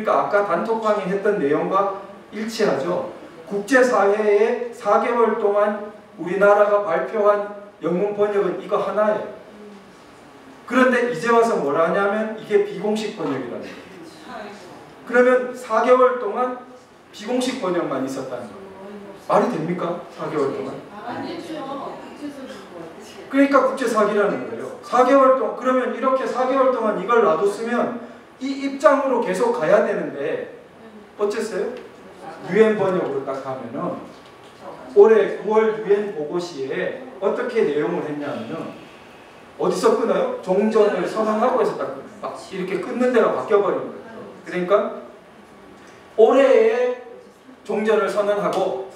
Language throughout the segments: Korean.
그러니까 아까 단톡방에 했던 내용과 일치하죠. 국제사회에 4개월 동안 우리나라가 발표한 영문 번역은 이거 하나예요. 그런데 이제 와서 뭐라 하냐면 이게 비공식 번역이라는 거예요. 그러면 4개월 동안 비공식 번역만 있었다는 거예요. 말이 됩니까? 4개월 동안? 그러니까 국제사기라는 거예요. 4개월 동안, 그러면 이렇게 4개월 동안 이걸 놔뒀으면 이 입장으로 계속 가야 되는데 어쨌어요? UN 번역으로 딱 하면은 올해 9월 UN 보고시에 어떻게 내용을 했냐면은 어디서 끊어요? 종전을 선언하고 해서 딱 이렇게 끊는 데가 바뀌어버린 거예요. 그러니까 올해에 종전을 선언하고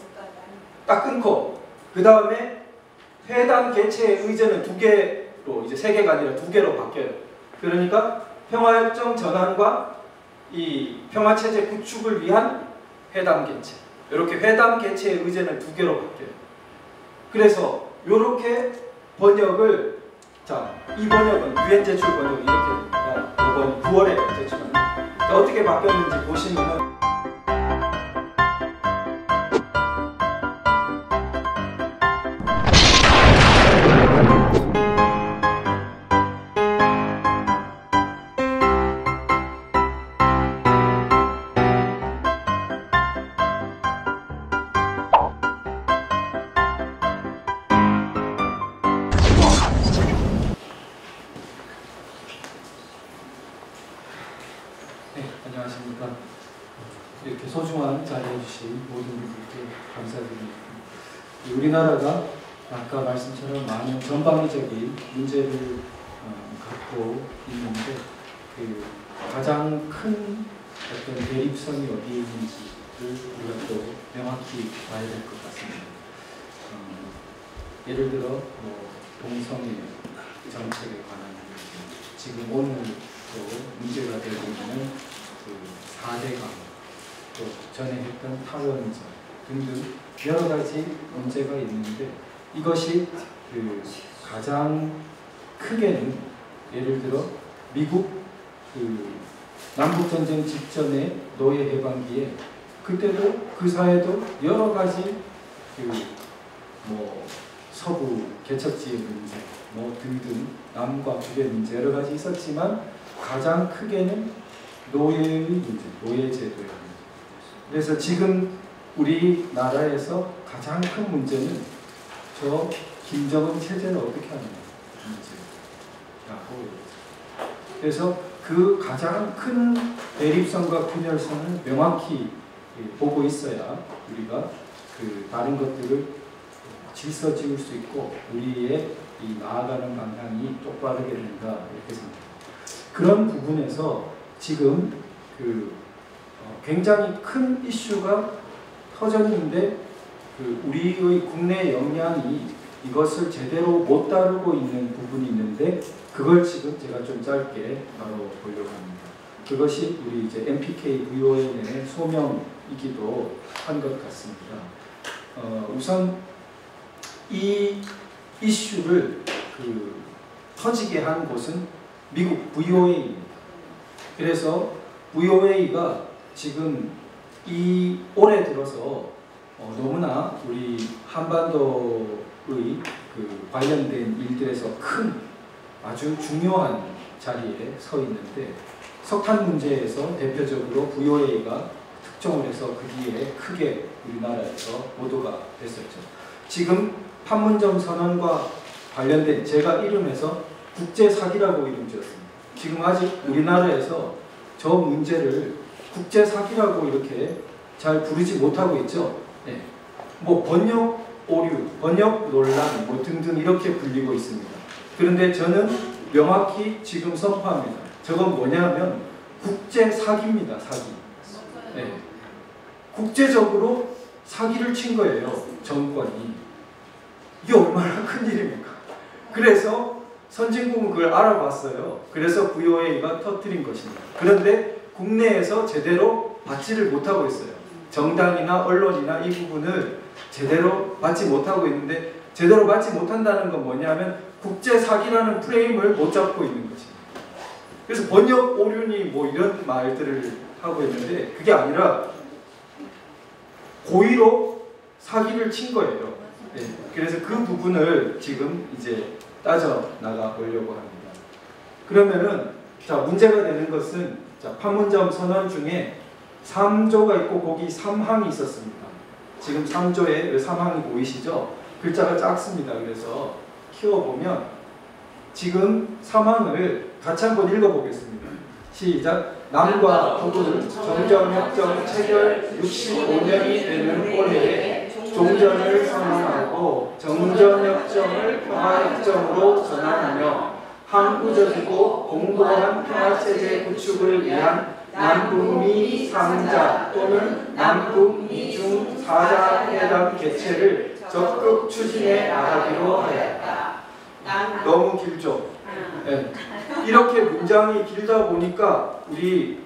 딱 끊고 그 다음에 회담 개최의 의제는 2개로 이제 3개가 아니라 2개로 바뀌어요. 그러니까 평화협정 전환과 이 평화체제 구축을 위한 회담 개최. 이렇게 회담 개최의 의제는 2개로 바뀌어요. 그래서 이렇게 번역을 이 번역은 UN 제출 번역이 이렇게 됩니다. 이번 9월에 제출합니다. 어떻게 바뀌었는지 보시면은 안녕하십니까. 이렇게 소중한 자리해 주신 모든 분들께 감사드립니다. 우리나라가 아까 말씀처럼 많은 전방위적인 문제를 갖고 있는데 그 가장 큰 어떤 대립선이 어디에 있는지를 우리가 또 명확히 봐야 될 것 같습니다. 예를 들어 동성애 정책에 관한 지금 오늘 또 문제가 되고 있는 그 4대강, 또 전에 했던 탈원전 등등 여러 가지 문제가 있는데 이것이 그 가장 크게는 예를 들어 미국 그 남북전쟁 직전의 노예 해방기에 그때도 그 사회도 여러 가지 그 서부 개척지의 문제 등등 남과 북의 문제 여러 가지 있었지만 가장 크게는 노예의 문제, 노예제도의 문제. 그래서 지금 우리나라에서 가장 큰 문제는 저 김정은 체제를 어떻게 하느냐 문제라고. 그래서 그 가장 큰 대립선과 분열선을 명확히 보고 있어야 우리가 그 다른 것들을 질서 지을 수 있고 우리의 이 나아가는 방향이 똑바르게 된다 이렇게 생각합니다. 그런 부분에서 지금 그 굉장히 큰 이슈가 터졌는데 그 우리의 국내 역량이 이것을 제대로 못 다루고 있는 부분이 있는데 그걸 지금 제가 좀 짧게 다뤄보려고 합니다. 그것이 우리 이제 MPK VON의 소명이기도 한 것 같습니다. 우선 이 이슈를 터지게 한 곳은 미국 VOA입니다. 그래서 VOA가 지금 이 올해 들어서 너무나 우리 한반도의 그 관련된 일들에서 큰 아주 중요한 자리에 서 있는데 석탄 문제에서 대표적으로 VOA가 특종을 해서 그 뒤에 크게 우리나라에서 보도가 됐었죠. 지금 판문점 선언과 관련된 제가 이름에서 국제사기라고 이름 지었습니다. 지금 아직 우리나라에서 저 문제를 국제사기라고 이렇게 잘 부르지 못하고 있죠. 네. 번역 오류, 번역 논란 등등 이렇게 불리고 있습니다. 그런데 저는 명확히 지금 선포합니다. 저건 뭐냐면 국제사기입니다. 사기. 네. 국제적으로 사기를 친 거예요. 정권이. 이게 얼마나 큰 일입니까? 그래서 선진국은 그걸 알아봤어요. 그래서 VOA가 터뜨린 것입니다. 그런데 국내에서 제대로 받지를 못하고 있어요. 정당이나 언론이나 이 부분을 제대로 받지 못하고 있는데 제대로 받지 못한다는 건 뭐냐면 국제사기라는 프레임을 못 잡고 있는 것입니다. 그래서 번역 오류니 뭐 이런 말들을 하고 있는데 그게 아니라 고의로 사기를 친 거예요. 네. 그래서 그 부분을 지금 이제 따져 나가 보려고 합니다. 그러면은 자, 문제가 되는 것은 자, 판문점 선언 중에 3조가 있고 거기 3항이 있었습니다. 지금 3조에 3항이 보이시죠? 글자가 작습니다. 그래서 키워보면 지금 3항을 같이 한번 읽어보겠습니다. 시작! 남과 북은 종전협정 체결 65년이 되는 올해에 종전을 선언하고 정전협정을 평화협정으로 전환하며 항구적이고 공고한 평화체제 구축을 위한 남북미 3자 또는 남북미중 4자 회담 개최를 적극 추진해 나가기로 하였다. 너무 길죠? 네. 이렇게 문장이 길다 보니까 우리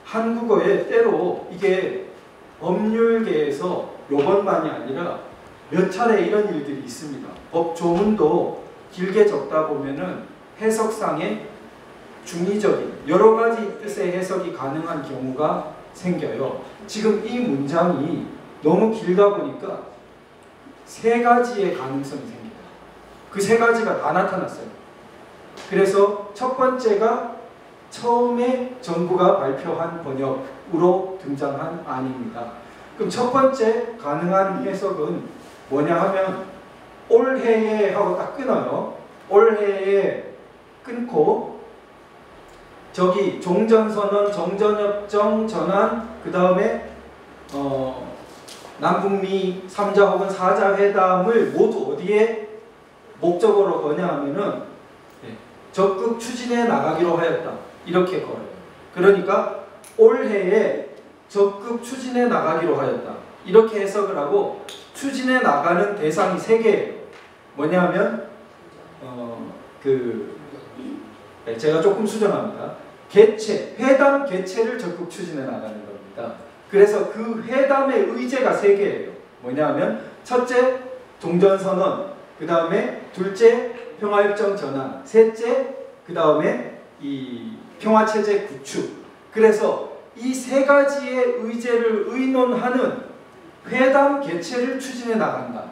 한국어에 때로 이게 법률계에서 요번만이 아니라 몇 차례 이런 일들이 있습니다. 법조문도 길게 적다 보면은 해석상에 중의적인 여러 가지 뜻의 해석이 가능한 경우가 생겨요. 지금 이 문장이 너무 길다 보니까 세 가지의 가능성이 생깁니다. 그 세 가지가 다 나타났어요. 그래서 첫 번째가 처음에 정부가 발표한 번역으로 등장한 안입니다. 그럼 첫 번째 가능한 해석은 뭐냐 하면 올해에 하고 딱 끊어요. 올해에 끊고 저기 종전선언, 정전협정 전환, 그 다음에 남북미 3자 혹은 4자 회담을 모두 어디에 목적으로 거냐 하면은 적극 추진해 나가기로 하였다. 이렇게 걸어요. 그러니까 올해에 적극 추진해 나가기로 하였다. 이렇게 해석을 하고 추진해 나가는 대상이 세 개예요. 뭐냐면 제가 조금 수정합니다. 개최, 회담 개최를 적극 추진해 나가는 겁니다. 그래서 그 회담의 의제가 세 개예요. 뭐냐면 첫째 종전선언, 그 다음에 둘째 평화협정 전환, 셋째 그 다음에 이 평화체제 구축. 그래서 이 세 가지의 의제를 의논하는 회담 개최를 추진해 나간다.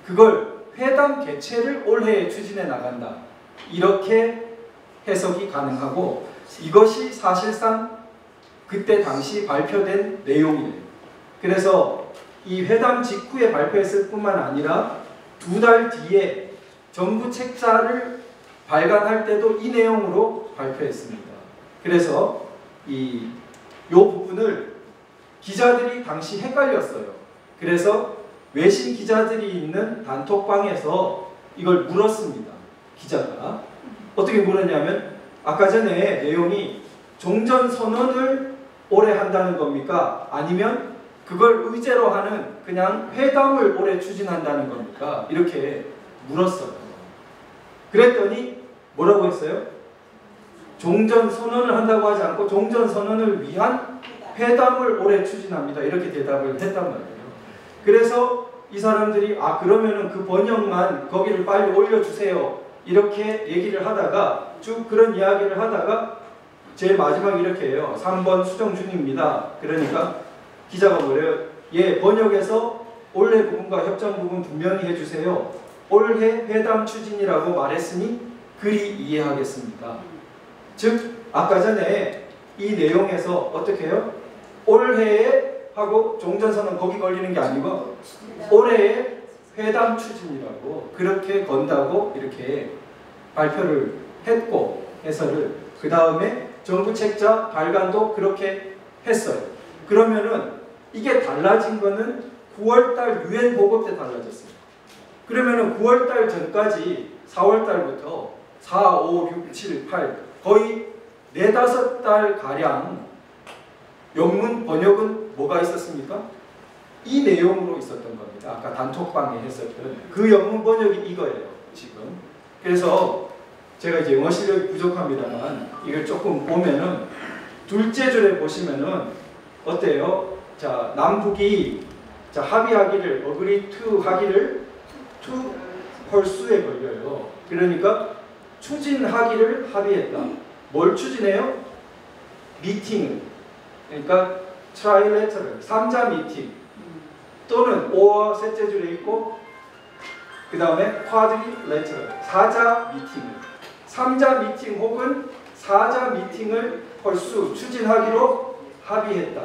그걸 회담 개최를 올해에 추진해 나간다. 이렇게 해석이 가능하고 이것이 사실상 그때 당시 발표된 내용이에요. 그래서 이 회담 직후에 발표했을 뿐만 아니라 2달 뒤에 정부 책자를 발간할 때도 이 내용으로 발표했습니다. 그래서 이 부분을 기자들이 당시 헷갈렸어요. 그래서 외신 기자들이 있는 단톡방에서 이걸 물었습니다. 기자가 어떻게 물었냐면 아까 전에 내용이 종전선언을 올해 한다는 겁니까? 아니면 그걸 의제로 하는 그냥 회담을 올해 추진한다는 겁니까? 이렇게 물었어요. 그랬더니 뭐라고 했어요? 종전선언을 한다고 하지 않고 종전선언을 위한 회담을 올해 추진합니다. 이렇게 대답을 했단 말이에요. 그래서 이 사람들이 그러면은 그 번역만 거기를 빨리 올려주세요. 이렇게 얘기를 하다가 쭉 그런 이야기를 하다가 제일 마지막 이렇게 해요. 3번 수정중입니다. 그러니까 기자가 뭐래요? 예, 번역에서 올해 부분과 협정 부분 분명히 해주세요. 올해 회담 추진이라고 말했으니 그리 이해하겠습니다. 즉 아까 전에 이 내용에서 어떻게 해요? 올해에 하고 종전선언 거기 걸리는 게 아니고 올해에 회담 추진이라고 그렇게 건다고 이렇게 발표를 했고 해설을 그 다음에 정부 책자 발간도 그렇게 했어요. 그러면은 이게 달라진 거는 9월달 유엔 보고 때 달라졌어요. 그러면은 9월달 전까지 4월달부터 4, 5, 6, 7, 8 거의 4, 5달 가량 영문 번역은 뭐가 있었습니까? 이 내용으로 있었던 겁니다. 아까 단톡방에 했었던 그 영문 번역이 이거예요. 지금. 그래서 제가 이제 영어 실력이 부족합니다만 이걸 조금 보면은 둘째 줄에 보시면은 어때요? 자, 남북이 자, 합의하기를 agree to 하기를 to pursue에 걸려요. 그러니까 추진하기를 합의했다. 뭘 추진해요? 미팅을. 그러니까 트라이레터럴, 3자 미팅 또는 or 셋째 줄에 있고 그 다음에 쿼드리레터럴, 4자 미팅을 3자 미팅 혹은 4자 미팅을 헐수 추진하기로 합의했다.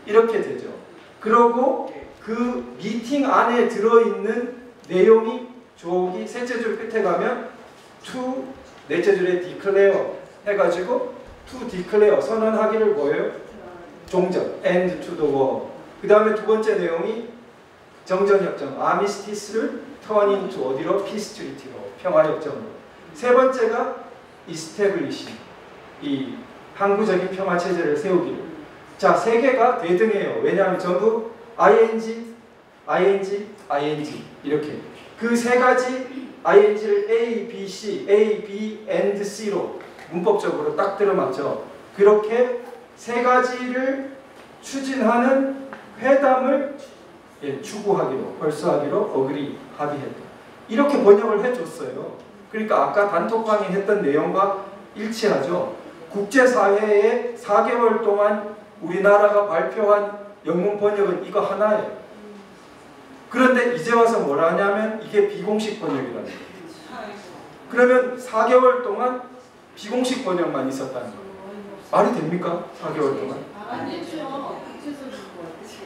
이렇게 되죠. 그러고 그 미팅 안에 들어있는 내용이 저기 셋째 줄 끝에 가면 to 넷째 줄에 declare 해가지고 to declare 선언하기를 뭐예요? 종전 end to the war. 그 다음에 두 번째 내용이 정전협정 armistice를 turn into 어디로? peace treaty로 평화협정으로. 세 번째가 establishing 이 항구적인 평화체제를 세우기로. 자, 세 개가 대등해요. 왜냐하면 전부 ing, ing, ing 이렇게 그 세 가지 ing를 A, B, C, A, B, and C로 문법적으로 딱 들어맞죠. 그렇게 세 가지를 추진하는 회담을 추구하기로, 벌수하기로 agree, 합의했다. 이렇게 번역을 해줬어요. 그러니까 아까 단톡 강의했던 내용과 일치하죠. 국제사회에 4개월 동안 우리나라가 발표한 영문 번역은 이거 하나예요. 그런데 이제 와서 뭐라 하냐면 이게 비공식 번역이라는 거예요. 그러면 4개월 동안 비공식 번역만 있었다는 거예요. 말이 됩니까? 4개월 동안?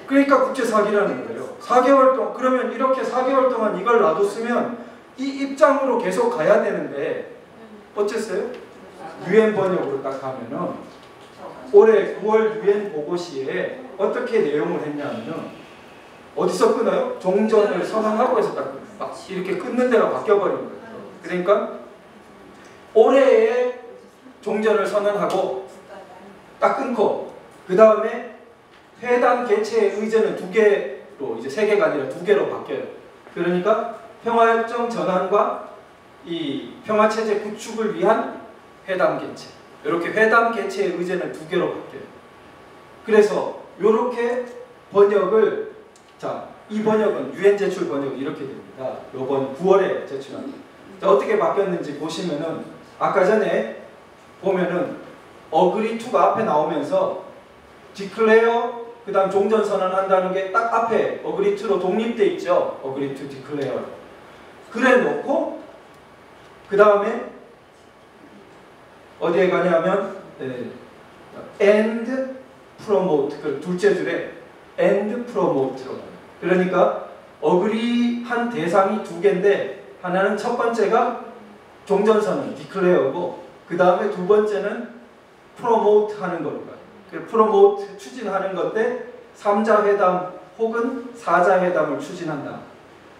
그러니까 국제사기라는 거예요. 4개월 동안, 그러면 이렇게 4개월 동안 이걸 놔뒀으면 이 입장으로 계속 가야 되는데 어쨌어요? UN 번역으로 딱 가면은 올해 9월 UN 보고시에 어떻게 내용을 했냐면은 어디서 끊어요? 종전을 선언하고 해서 딱 이렇게 끊는 데가 바뀌어버린 거예요. 그러니까 올해에 종전을 선언하고 딱 끊고 그 다음에 회담 개최의 의제는 2개로 이제 3개가 아니라 2개로 바뀌어요. 그러니까 평화협정 전환과 이 평화체제 구축을 위한 회담 개최. 이렇게 회담 개최의 의제는 2개로 바뀌어요. 그래서 이렇게 번역을 자, 이 번역은 UN 제출 번역은 이렇게 됩니다. 요번 9월에 제출한. 자, 어떻게 바뀌었는지 보시면은 아까 전에 보면은 agree to가 앞에 나오면서 declare 그 다음 종전선언한다는 게 딱 앞에 agree to로 독립돼 있죠. agree to declare. 그래 놓고 그 다음에 어디에 가냐면 and promote 그 둘째 줄에 and promote로 가요. 그러니까 agree한 대상이 2개인데 하나는 첫 번째가 종전선언 declare고 그 다음에 두 번째는 promote 하는 걸로 가요. 그 promote 추진하는 건데 3자 회담 혹은 4자 회담을 추진한다.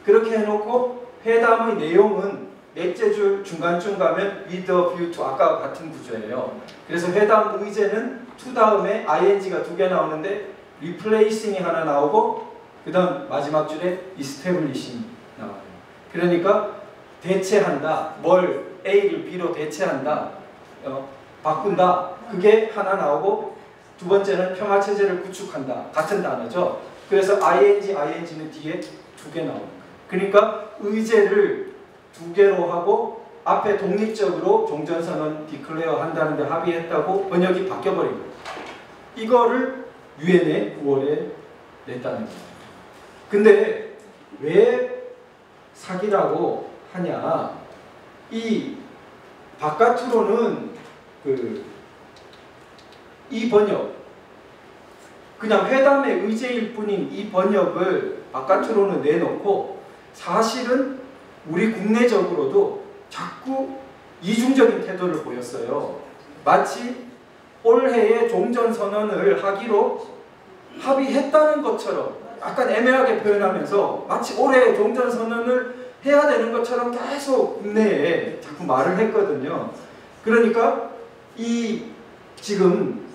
그렇게 해놓고 회담의 내용은 넷째 줄 중간쯤 가면 with a view to 아까 같은 구조예요. 그래서 회담 의제는 to 다음에 ing가 2개 나오는데 replacing이 하나 나오고 그 다음 마지막 줄에 establishing 나와요. 그러니까 대체한다. 뭘 A를 B로 대체한다. 바꾼다. 그게 하나 나오고 두 번째는 평화체제를 구축한다. 같은 단어죠. 그래서 ing는 뒤에 2개 나오는 거예요. 그러니까 의제를 2개로 하고 앞에 독립적으로 종전선언 디클레어 한다는데 합의했다고 번역이 바뀌어버린 거예요. 이거를 UN에 9월에 냈다는 거예요. 근데 왜 사기라고 하냐? 이 바깥으로는 이 번역 그냥 회담의 의제일 뿐인 이 번역을 바깥으로는 내놓고 사실은 우리 국내적으로도 자꾸 이중적인 태도를 보였어요. 마치 올해에 종전선언을 하기로 합의했다는 것처럼 약간 애매하게 표현하면서 마치 올해 종전선언을 해야 되는 것처럼 계속 국내에 자꾸 말을 했거든요. 그러니까 이 지금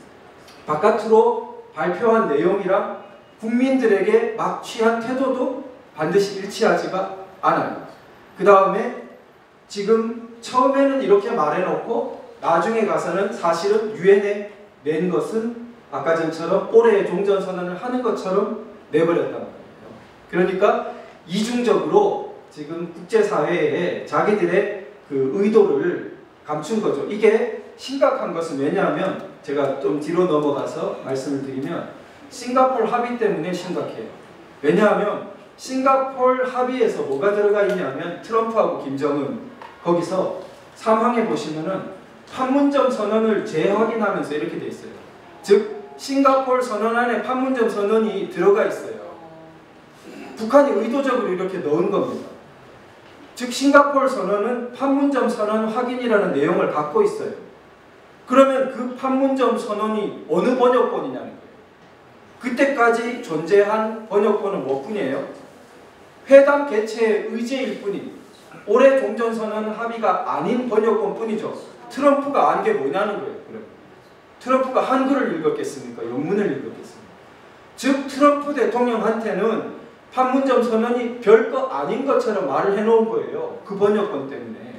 바깥으로 발표한 내용이랑 국민들에게 막 취한 태도도 반드시 일치하지가 않아요. 그 다음에 지금 처음에는 이렇게 말해놓고 나중에 가서는 사실은 유엔에 낸 것은 아까 전처럼 올해 종전선언을 하는 것처럼 내버렸단 말이에요. 그러니까 이중적으로 지금 국제사회에 자기들의 그 의도를 감춘 거죠. 이게 심각한 것은 왜냐하면 제가 좀 뒤로 넘어가서 말씀을 드리면 싱가포르 합의 때문에 심각해요. 왜냐하면 싱가포르 합의에서 뭐가 들어가 있냐면 트럼프하고 김정은 거기서 3항에 보시면은 판문점 선언을 재확인하면서 이렇게 돼 있어요. 즉 싱가포르 선언 안에 판문점 선언이 들어가 있어요. 북한이 의도적으로 이렇게 넣은 겁니다. 즉 싱가포르 선언은 판문점 선언 확인이라는 내용을 갖고 있어요. 그러면 그 판문점 선언이 어느 번역본이냐는 거예요. 그때까지 존재한 번역본은 뭐뿐이에요? 회담 개최의 의제일 뿐인 올해 종전선언 합의가 아닌 번역본 뿐이죠. 트럼프가 안 게 뭐냐는 거예요. 그럼 트럼프가 한글을 읽었겠습니까? 영문을 읽었겠습니까? 즉 트럼프 대통령한테는 판문점 선언이 별거 아닌 것처럼 말을 해놓은 거예요. 그 번역본 때문에.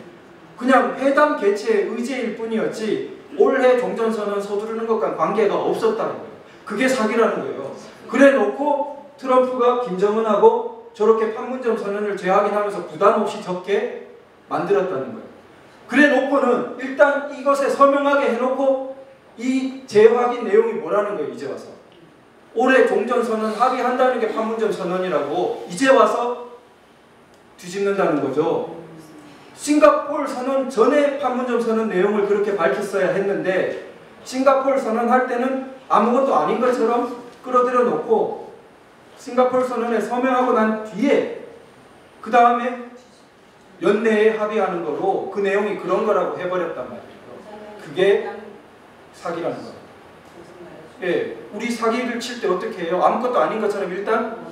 그냥 회담 개최의 의제일 뿐이었지 올해 종전선언 서두르는 것과 관계가 없었다는 거예요. 그게 사기라는 거예요. 그래 놓고 트럼프가 김정은하고 저렇게 판문점 선언을 재확인하면서 부담 없이 적게 만들었다는 거예요. 그래 놓고는 일단 이것에 서명하게 해놓고 이 재확인 내용이 뭐라는 거예요. 이제 와서 올해 종전선언 합의한다는 게 판문점 선언이라고 이제 와서 뒤집는다는 거죠. 싱가포르 선언 전에 판문점 선언 내용을 그렇게 밝혔어야 했는데 싱가포르 선언 할 때는 아무것도 아닌 것처럼 끌어들여 놓고 싱가포르 선언에 서명하고 난 뒤에 그 다음에 연내에 합의하는 거로 그 내용이 그런 거라고 해버렸단 말이에요. 그게 사기라는 거예요. 예, 우리 사기를 칠 때 어떻게 해요? 아무것도 아닌 것처럼 일단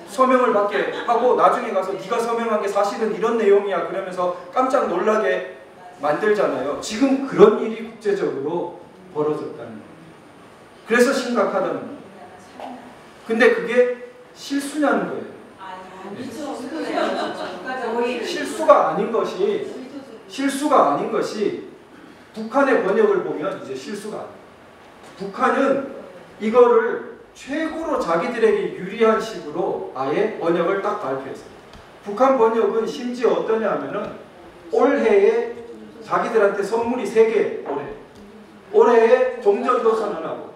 서명을 받게 하고 나중에 가서 네가 서명한 게 사실은 이런 내용이야 그러면서 깜짝 놀라게 만들잖아요. 지금 그런 일이 국제적으로 벌어졌다는 거예요. 그래서 심각하다는 거예요. 근데 그게 실수냐는 거예요. 실수가 아닌 것이 북한의 번역을 보면 이제 실수가 아니에요. 북한은 이거를 최고로 자기들에게 유리한 식으로 아예 번역을 딱 발표했어요. 북한 번역은 심지어 어떠냐 하면은 올해에 자기들한테 선물이 3개 올해에 종전도 선언하고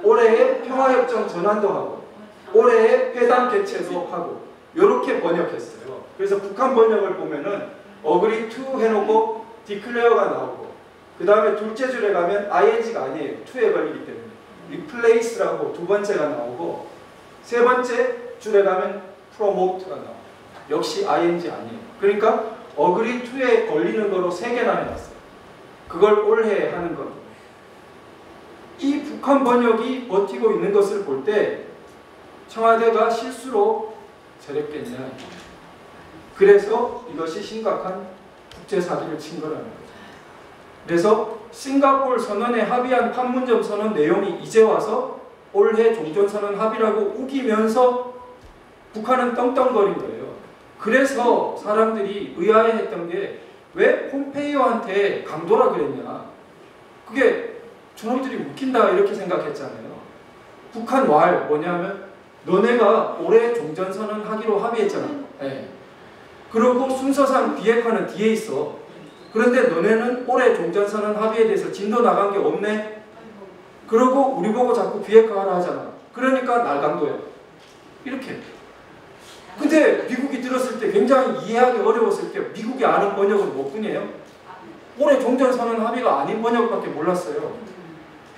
올해에 평화협정 전환도 하고 올해에 회담 개최도 하고 이렇게 번역했어요. 그래서 북한 번역을 보면은 agree to 해놓고 declare가 나오고 그 다음에 둘째 줄에 가면 ing가 아니에요. to에 걸리기 때문에 replace라고 두 번째가 나오고 세 번째 줄에 가면 promote가 나와요. 역시 ing 아니에요. 그러니까 agree to에 걸리는 거로 3개나 해놨어요. 그걸 올해 하는 겁니다. 이 북한 번역이 버티고 있는 것을 볼 때 청와대가 실수로 저랬겠냐. 그래서 이것이 심각한 국제사기를 친 거라는 거죠. 그래서 싱가포르 선언에 합의한 판문점 선언 내용이 이제 와서 올해 종전선언 합의라고 우기면서 북한은 떵떵거린 거예요. 그래서 사람들이 의아해했던 게 왜 폼페이오한테 강도라 그랬냐. 그게 저놈들이 웃긴다 이렇게 생각했잖아요. 북한 왈 뭐냐면 너네가 올해 종전선언 하기로 합의했잖아. 네. 그리고 순서상 비핵화는 뒤에 있어. 그런데 너네는 올해 종전선언 합의에 대해서 진도 나간 게 없네. 그러고 우리 보고 자꾸 비핵화하라 하잖아. 그러니까 날 강도야. 이렇게. 근데 미국이 들었을 때 굉장히 이해하기 어려웠을 때 미국이 아는 번역은 뭐뿐이에요? 올해 종전선언 합의가 아닌 번역밖에 몰랐어요.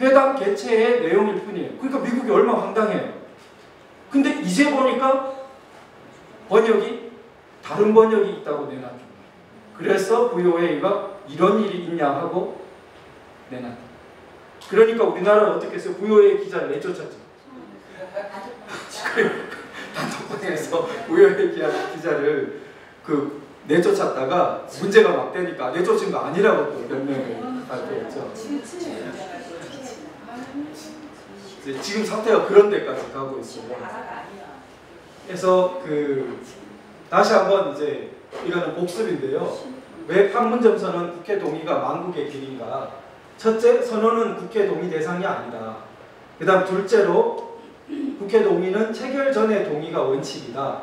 회담 개최의 내용일 뿐이에요. 그러니까 미국이 얼마나 황당해요. 근데 이제 보니까 번역이 다른 번역이 있다고 내놨죠. 그래서 VOA가 이런 일이 있냐 하고 내놨다. 그러니까 우리나라는 어떻게 했어요? VOA 기자를 내쫓았죠. 단톡방에서 VOA 기자를 내쫓았다가 문제가 막 되니까 내쫓은 거 아니라고 또 변명을 발표했죠. 지금 사태가 그런 데까지 가고 있어요. 그래서 다시 한번 이제 이거는 복습인데요. 왜 판문점 선언 국회 동의가 만국의 길인가? 첫째, 선언은 국회 동의 대상이 아니다. 그 다음 둘째로 국회 동의는 체결 전의 동의가 원칙이다.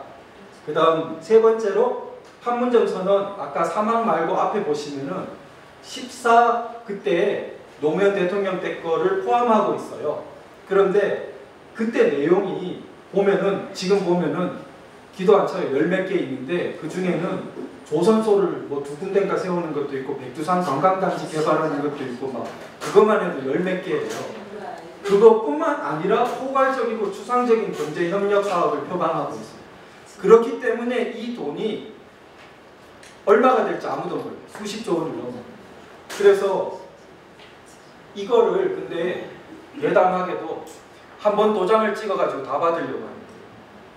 그 다음 세 번째로 판문점 선언 아까 3항 말고 앞에 보시면은 14 그때 노무현 대통령 때 거를 포함하고 있어요. 그런데 그때 내용이 보면은 지금 보면은 기도 안차가 열 몇 개 있는데 그 중에는 조선소를 뭐 2군데인가 세우는 것도 있고 백두산 관광단지 개발하는 것도 있고 막 그것만 해도 열 몇 개예요. 그것뿐만 아니라 포괄적이고 추상적인 경제 협력 사업을 표방하고 있어요. 그렇기 때문에 이 돈이 얼마가 될지 아무도 몰라요. 수십조 원을 넘어. 그래서 이거를 근데 예담하게도 한번 도장을 찍어가지고 다 받으려고 하는 거예요.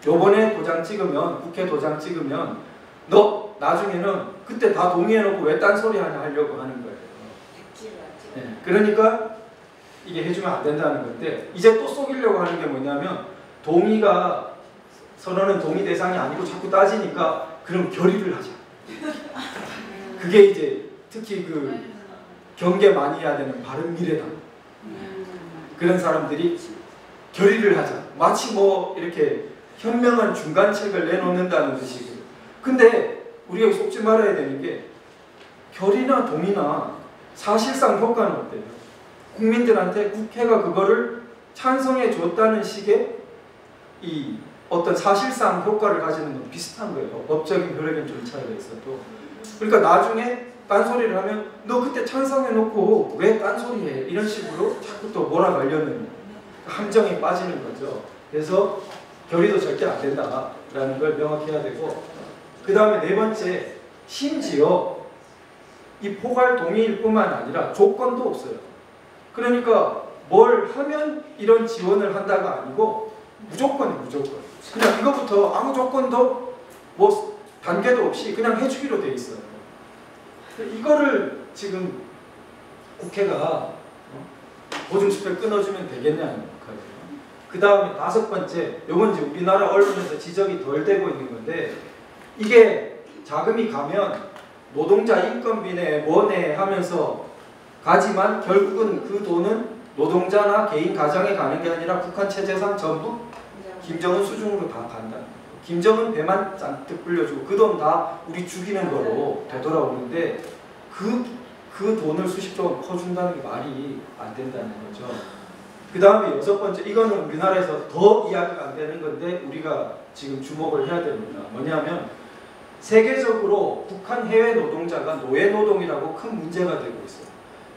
요번에 도장 찍으면, 국회 도장 찍으면 너 나중에는 그때 다 동의해놓고 왜 딴소리 하냐 하려고 하는 거예요. 네, 그러니까 이게 해주면 안 된다는 건데 이제 또 속이려고 하는 게 뭐냐면 동의가 선언은 동의 대상이 아니고 자꾸 따지니까 그럼 결의를 하자. 그게 이제 특히 그 경계 많이 해야 되는 바른미래당 그런 사람들이 결의를 하자. 마치 뭐 이렇게 현명한 중간책을 내놓는다는 듯이. 근데 우리가 속지 말아야 되는 게 결의나 동의나 사실상 효과는 어때요? 국민들한테 국회가 그거를 찬성해 줬다는 식의 이 어떤 사실상 효과를 가지는 건 비슷한 거예요. 법적인 효력은 좀 차이가 있어도. 그러니까 나중에 딴소리를 하면 너 그때 찬성해놓고 왜 딴소리해? 이런 식으로 자꾸 또 몰아가려는 함정에 빠지는 거죠. 그래서 결의도 절대 안 된다라는 걸 명확히 해야 되고 그 다음에 네 번째 심지어 이 포괄 동의일 뿐만 아니라 조건도 없어요. 그러니까 뭘 하면 이런 지원을 한다가 아니고 무조건이에요. 무조건. 그냥 이거부터 아무 조건도 뭐 단계도 없이 그냥 해주기로 돼 있어요. 이거를 지금 국회가 보증수표 끊어주면 되겠냐는 거예요. 그 다음에 다섯 번째, 요건 이제 우리나라 언론에서 지적이 덜 되고 있는 건데 이게 자금이 가면 노동자 인건비네 뭐네 하면서 가지만 결국은 그 돈은 노동자나 개인 가정에 가는 게 아니라 북한 체제상 전부 김정은 수중으로 다 간다. 김정은 배만 잔뜩 불려주고 그 돈 다 우리 죽이는 거로 되돌아오는데 그 돈을 수십조 원 퍼준다는 게 말이 안 된다는 거죠. 그 다음에 여섯 번째, 이거는 우리나라에서 더 이야기가 안 되는 건데 우리가 지금 주목을 해야 됩니다. 뭐냐면 세계적으로 북한 해외 노동자가 노예 노동이라고 큰 문제가 되고 있어요.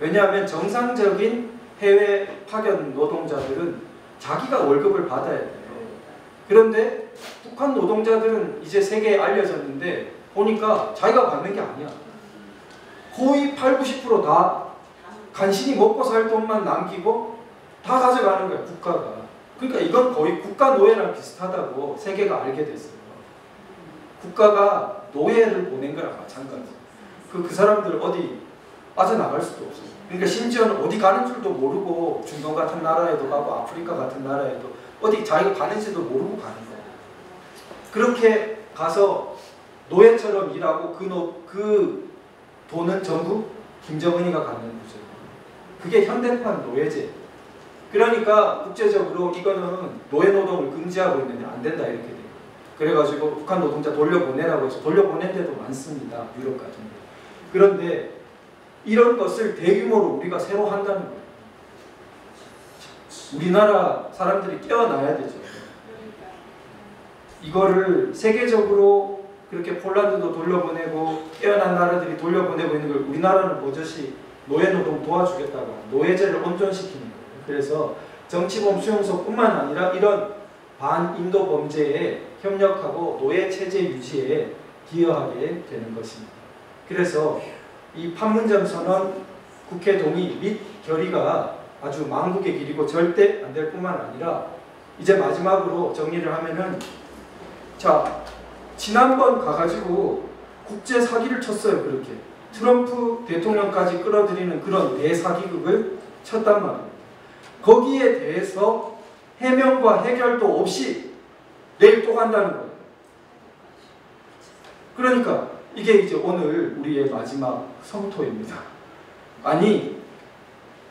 왜냐하면 정상적인 해외 파견 노동자들은 자기가 월급을 받아야 돼요. 그런데 북한 노동자들은 이제 세계에 알려졌는데 보니까 자기가 받는 게 아니야. 거의 80~90% 다 간신히 먹고 살 돈만 남기고 다 가져가는 거야, 국가가. 그러니까 이건 거의 국가 노예랑 비슷하다고 세계가 알게 됐어요. 국가가 노예를 보낸 거랑 마찬가지. 그 사람들 어디 빠져나갈 수도 없어요. 그러니까 심지어는 어디 가는 줄도 모르고 중동 같은 나라에도 가고 아프리카 같은 나라에도 어디 자기가 가는지도 모르고 가는 거예요. 그렇게 가서 노예처럼 일하고 그 돈은 전부 김정은이가 갖는 거죠. 그게 현대판 노예제. 그러니까 국제적으로 이거는 노예 노동을 금지하고 있는데 안 된다 이렇게 돼요. 그래가지고 북한 노동자 돌려보내라고 해서 돌려보낸 데도 많습니다. 유럽 같은 데. 그런데 이런 것을 대규모로 우리가 새로 한다는 거예요. 우리나라 사람들이 깨어나야 되죠. 이거를 세계적으로 그렇게 폴란드도 돌려보내고 깨어난 나라들이 돌려보내고 있는 걸 우리나라는 버젓이 노예노동 도와주겠다고 노예제를 온전시키는 거예요. 그래서 정치범 수용소뿐만 아니라 이런 반인도 범죄에 협력하고 노예체제 유지에 기여하게 되는 것입니다. 그래서 이 판문점 선언 국회 동의 및 결의가 아주 망국의 길이고 절대 안 될 뿐만 아니라 이제 마지막으로 정리를 하면은 자 지난번 가가지고 국제 사기를 쳤어요. 그렇게 트럼프 대통령까지 끌어들이는 그런 대사기극을 쳤단 말이에요. 거기에 대해서 해명과 해결도 없이 내일 또 간다는 거예요. 그러니까 이게 이제 오늘 우리의 마지막 성토입니다. 아니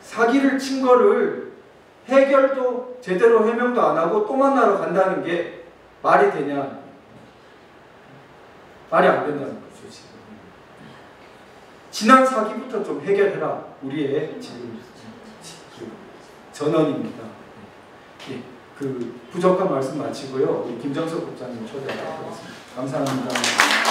사기를 친 거를 해결도 제대로 해명도 안 하고 또 만나러 간다는 게 말이 되냐? 말이 안 된다는 거죠. 지금. 지난 사기부터 좀 해결해라. 우리의 지금 전원입니다. 예, 그 부족한 말씀 마치고요. 우리 김정석 국장님 초대하도록 하겠습니다. 감사합니다.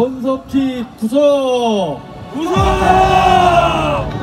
손석희 구속! 구속!